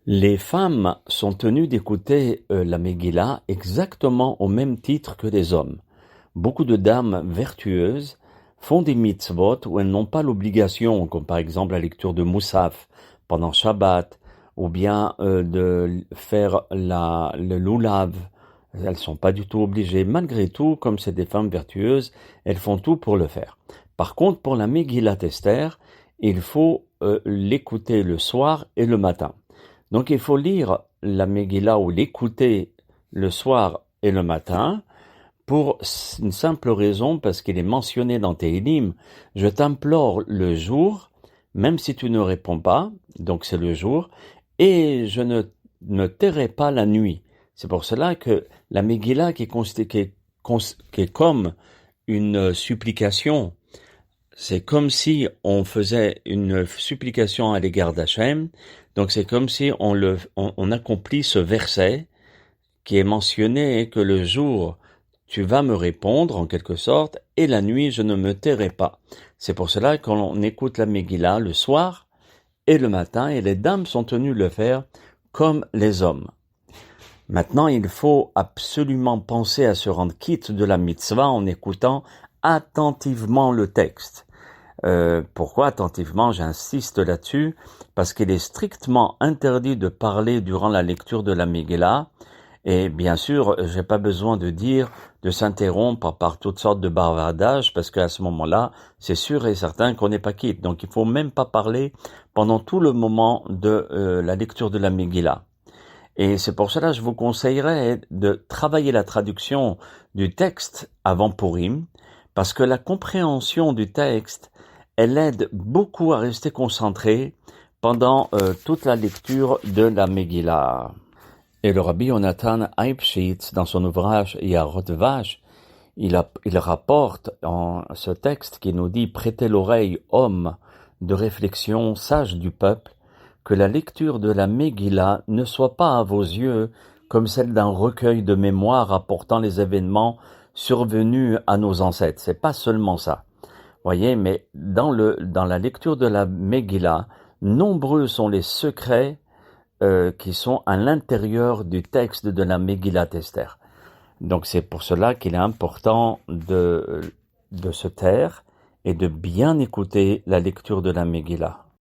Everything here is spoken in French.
Les femmes sont tenues d'écouter la Megillah exactement au même titre que les hommes. Beaucoup de dames vertueuses font des mitzvot où elles n'ont pas l'obligation, comme par exemple la lecture de Moussaf pendant Shabbat, ou bien de faire le lulav. Elles sont pas du tout obligées. Malgré tout, comme c'est des femmes vertueuses, elles font tout pour le faire. Par contre, pour la Megillat Esther, il faut l'écouter le soir et le matin. Donc il faut lire la Megillah ou l'écouter le soir et le matin pour une simple raison, parce qu'il est mentionné dans Tehillim, je t'implore le jour, même si tu ne réponds pas, donc c'est le jour, et je ne tairai pas la nuit. C'est pour cela que la Megillah qui est comme une supplication, c'est comme si on faisait une supplication à l'égard d'Hachem, donc c'est comme si on accomplit ce verset qui est mentionné que le jour tu vas me répondre en quelque sorte et la nuit je ne me tairai pas. C'est pour cela qu'on écoute la Megillah le soir et le matin et les dames sont tenues de le faire comme les hommes. Maintenant, il faut absolument penser à se rendre quitte de la mitzvah en écoutant attentivement le texte. Pourquoi attentivement? J'insiste là-dessus, parce qu'il est strictement interdit de parler durant la lecture de la Megillah, et bien sûr, j'ai pas besoin de dire de s'interrompre par toutes sortes de bavardages, parce qu'à ce moment-là, c'est sûr et certain qu'on n'est pas quitte. Donc il faut même pas parler pendant tout le moment de la lecture de la Megillah. Et c'est pour cela que je vous conseillerais de travailler la traduction du texte avant Purim, parce que la compréhension du texte, elle aide beaucoup à rester concentré pendant toute la lecture de la Megillah. Et le Rabbi Yonatan Eibschitz, dans son ouvrage Yarot Vash, il rapporte en ce texte qui nous dit « Prêtez l'oreille, hommes de réflexion, sages du peuple, que la lecture de la Megillah ne soit pas à vos yeux comme celle d'un recueil de mémoires rapportant les événements survenus à nos ancêtres. » C'est pas seulement ça. Voyez, mais dans la lecture de la Megillah, nombreux sont les secrets qui sont à l'intérieur du texte de la Megillat Esther. Donc c'est pour cela qu'il est important de se taire et de bien écouter la lecture de la Megillah.